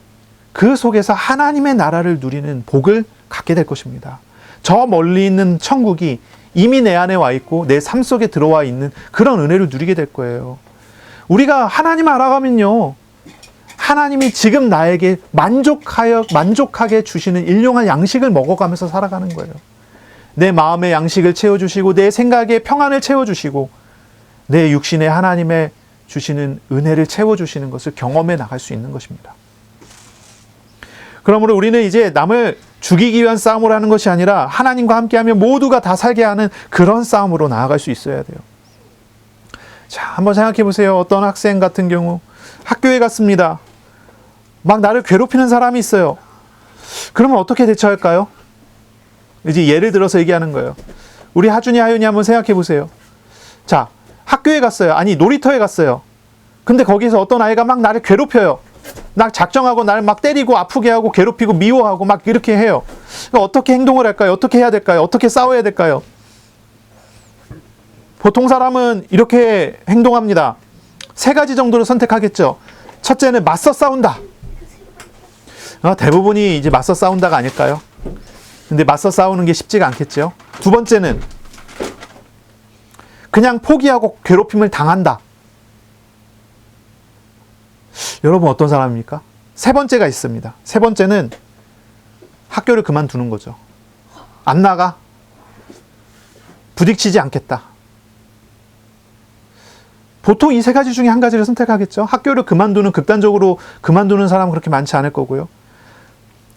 그 속에서 하나님의 나라를 누리는 복을 갖게 될 것입니다. 저 멀리 있는 천국이 이미 내 안에 와 있고 내 삶 속에 들어와 있는 그런 은혜를 누리게 될 거예요. 우리가 하나님을 알아가면요, 하나님이 지금 나에게 만족하게 주시는 일용할 양식을 먹어가면서 살아가는 거예요. 내 마음의 양식을 채워주시고 내 생각의 평안을 채워주시고 내 육신에 하나님의 주시는 은혜를 채워주시는 것을 경험해 나갈 수 있는 것입니다. 그러므로 우리는 이제 남을 죽이기 위한 싸움을 하는 것이 아니라 하나님과 함께하며 모두가 다 살게 하는 그런 싸움으로 나아갈 수 있어야 돼요. 자, 한번 생각해 보세요. 어떤 학생 같은 경우 학교에 갔습니다. 막 나를 괴롭히는 사람이 있어요. 그러면 어떻게 대처할까요? 이제 예를 들어서 얘기하는 거예요. 우리 하준이, 하윤이 한번 생각해 보세요. 자, 학교에 갔어요. 아니, 놀이터에 갔어요. 근데 거기서 어떤 아이가 막 나를 괴롭혀요. 나 작정하고 나를 막 때리고 아프게 하고 괴롭히고 미워하고 막 이렇게 해요. 어떻게 행동을 할까요? 어떻게 해야 될까요? 어떻게 싸워야 될까요? 보통 사람은 이렇게 행동합니다. 세 가지 정도를 선택하겠죠. 첫째는 맞서 싸운다. 대부분이 이제 맞서 싸운다가 아닐까요? 근데 맞서 싸우는 게 쉽지가 않겠죠. 두 번째는 그냥 포기하고 괴롭힘을 당한다. 여러분 어떤 사람입니까? 세 번째가 있습니다. 세 번째는 학교를 그만두는 거죠. 안 나가. 부딪히지 않겠다. 보통 이 세 가지 중에 한 가지를 선택하겠죠. 학교를 극단적으로 그만두는 사람은 그렇게 많지 않을 거고요.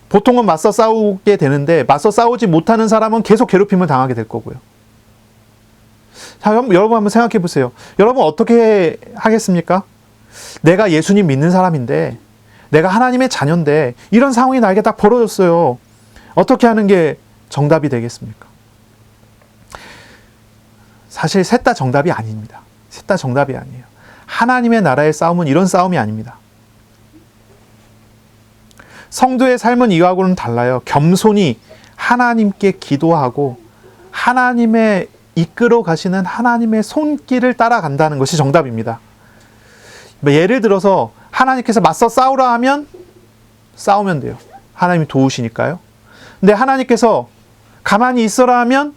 보통은 맞서 싸우게 되는데 맞서 싸우지 못하는 사람은 계속 괴롭힘을 당하게 될 거고요. 자, 여러분 한번 생각해 보세요. 여러분 어떻게 하겠습니까? 내가 예수님 믿는 사람인데, 내가 하나님의 자녀인데 이런 상황이 나에게 딱 벌어졌어요. 어떻게 하는 게 정답이 되겠습니까? 사실 셋 다 정답이 아닙니다. 셋 다 정답이 아니에요. 하나님의 나라의 싸움은 이런 싸움이 아닙니다. 성도의 삶은 이거하고는 달라요. 겸손히 하나님께 기도하고 하나님의 이끌어 가시는 하나님의 손길을 따라간다는 것이 정답입니다. 예를 들어서 하나님께서 맞서 싸우라 하면 싸우면 돼요. 하나님이 도우시니까요. 근데 하나님께서 가만히 있어라 하면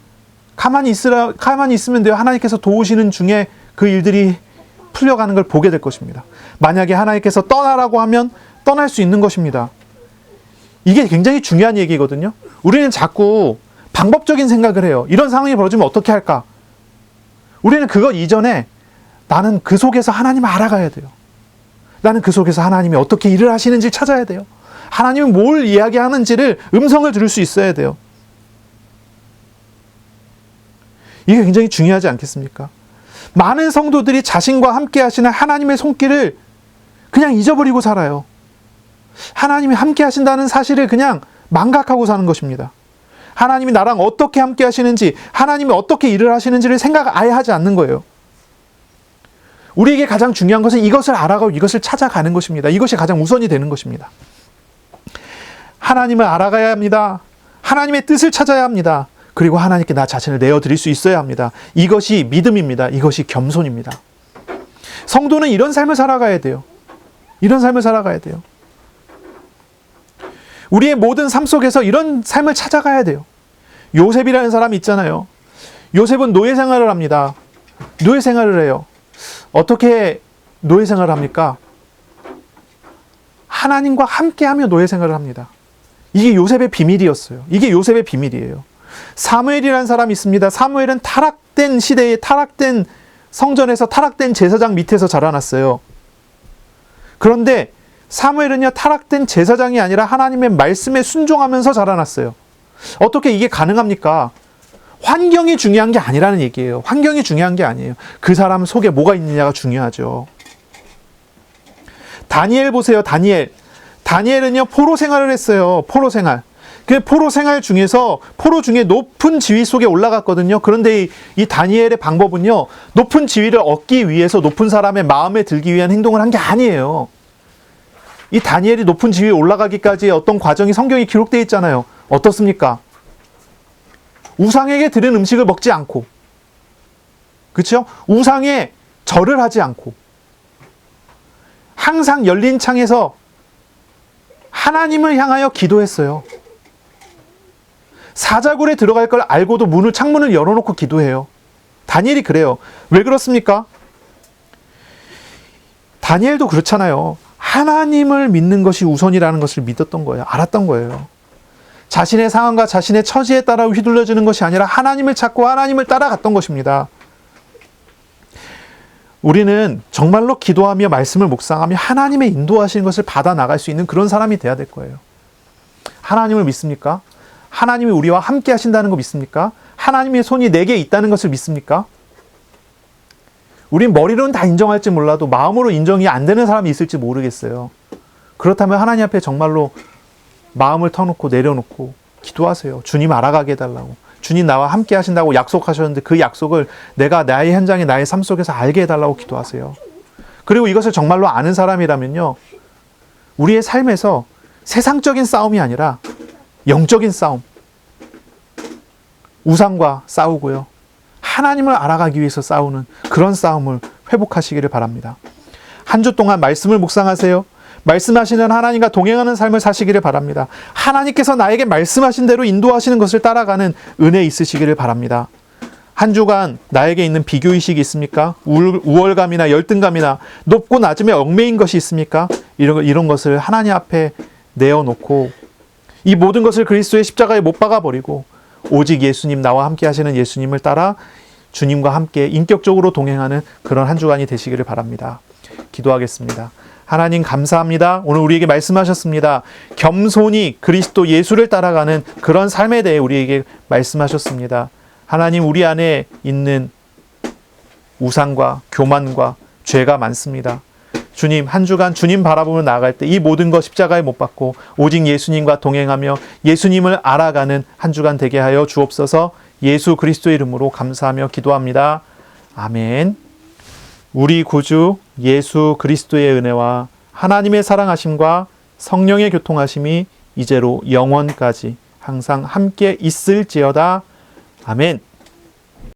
가만히 있으면 돼요. 하나님께서 도우시는 중에 그 일들이 풀려가는 걸 보게 될 것입니다. 만약에 하나님께서 떠나라고 하면 떠날 수 있는 것입니다. 이게 굉장히 중요한 얘기거든요. 우리는 자꾸 방법적인 생각을 해요. 이런 상황이 벌어지면 어떻게 할까? 우리는 그것 이전에 나는 그 속에서 하나님을 알아가야 돼요. 나는 그 속에서 하나님이 어떻게 일을 하시는지 찾아야 돼요. 하나님은 뭘 이야기하는지를 음성을 들을 수 있어야 돼요. 이게 굉장히 중요하지 않겠습니까? 많은 성도들이 자신과 함께 하시는 하나님의 손길을 그냥 잊어버리고 살아요. 하나님이 함께 하신다는 사실을 그냥 망각하고 사는 것입니다. 하나님이 나랑 어떻게 함께 하시는지, 하나님이 어떻게 일을 하시는지를 생각 아예 하지 않는 거예요. 우리에게 가장 중요한 것은 이것을 알아가고 이것을 찾아가는 것입니다. 이것이 가장 우선이 되는 것입니다. 하나님을 알아가야 합니다. 하나님의 뜻을 찾아야 합니다. 그리고 하나님께 나 자신을 내어드릴 수 있어야 합니다. 이것이 믿음입니다. 이것이 겸손입니다. 성도는 이런 삶을 살아가야 돼요. 이런 삶을 살아가야 돼요. 우리의 모든 삶 속에서 이런 삶을 찾아가야 돼요. 요셉이라는 사람이 있잖아요. 요셉은 노예 생활을 합니다. 노예 생활을 해요. 어떻게 노예 생활을 합니까? 하나님과 함께하며 노예 생활을 합니다. 이게 요셉의 비밀이었어요. 이게 요셉의 비밀이에요. 사무엘이라는 사람이 있습니다. 사무엘은 타락된 시대에 타락된 성전에서 타락된 제사장 밑에서 자라났어요. 그런데 사무엘은요, 타락된 제사장이 아니라 하나님의 말씀에 순종하면서 자라났어요. 어떻게 이게 가능합니까? 환경이 중요한 게 아니라는 얘기예요. 환경이 중요한 게 아니에요. 그 사람 속에 뭐가 있느냐가 중요하죠. 다니엘 보세요. 다니엘은요, 포로 생활을 했어요. 포로 생활. 그 포로 생활 중에서 포로 중에 높은 지위 속에 올라갔거든요. 그런데 이 다니엘의 방법은요, 높은 지위를 얻기 위해서 높은 사람의 마음에 들기 위한 행동을 한 게 아니에요. 이 다니엘이 높은 지위에 올라가기까지의 어떤 과정이 성경에 기록되어 있잖아요. 어떻습니까? 우상에게 드린 음식을 먹지 않고, 그렇죠? 우상에 절을 하지 않고, 항상 열린 창에서 하나님을 향하여 기도했어요. 사자굴에 들어갈 걸 알고도 창문을 열어놓고 기도해요. 다니엘이 그래요. 왜 그렇습니까? 다니엘도 그렇잖아요. 하나님을 믿는 것이 우선이라는 것을 믿었던 거예요. 알았던 거예요. 자신의 상황과 자신의 처지에 따라 휘둘려지는 것이 아니라 하나님을 찾고 하나님을 따라갔던 것입니다. 우리는 정말로 기도하며 말씀을 묵상하며 하나님의 인도하시는 것을 받아 나갈 수 있는 그런 사람이 돼야 될 거예요. 하나님을 믿습니까? 하나님이 우리와 함께 하신다는 거 믿습니까? 하나님의 손이 내게 있다는 것을 믿습니까? 우린 머리로는 다 인정할지 몰라도 마음으로 인정이 안 되는 사람이 있을지 모르겠어요. 그렇다면 하나님 앞에 정말로 마음을 터놓고 내려놓고 기도하세요. 주님 알아가게 해달라고. 주님 나와 함께 하신다고 약속하셨는데 그 약속을 내가 나의 현장에 나의 삶 속에서 알게 해달라고 기도하세요. 그리고 이것을 정말로 아는 사람이라면요, 우리의 삶에서 세상적인 싸움이 아니라 영적인 싸움, 우상과 싸우고요, 하나님을 알아가기 위해서 싸우는 그런 싸움을 회복하시기를 바랍니다. 한 주 동안 말씀을 묵상하세요. 말씀하시는 하나님과 동행하는 삶을 사시기를 바랍니다. 하나님께서 나에게 말씀하신 대로 인도하시는 것을 따라가는 은혜 있으시기를 바랍니다. 한 주간 나에게 있는 비교의식이 있습니까? 우월감이나 열등감이나 높고 낮음에 얽매인 것이 있습니까? 이런 것을 하나님 앞에 내어놓고 이 모든 것을 그리스도의 십자가에 못 박아버리고 오직 예수님, 나와 함께 하시는 예수님을 따라 주님과 함께 인격적으로 동행하는 그런 한 주간이 되시기를 바랍니다. 기도하겠습니다. 하나님 감사합니다. 오늘 우리에게 말씀하셨습니다. 겸손히 그리스도 예수를 따라가는 그런 삶에 대해 우리에게 말씀하셨습니다. 하나님, 우리 안에 있는 우상과 교만과 죄가 많습니다. 주님, 한 주간 주님 바라보며 나아갈 때 이 모든 것 십자가에 못 박고 오직 예수님과 동행하며 예수님을 알아가는 한 주간 되게 하여 주옵소서. 예수 그리스도의 이름으로 감사하며 기도합니다. 아멘. 우리 구주 예수 그리스도의 은혜와 하나님의 사랑하심과 성령의 교통하심이 이제로 영원까지 항상 함께 있을지어다. 아멘.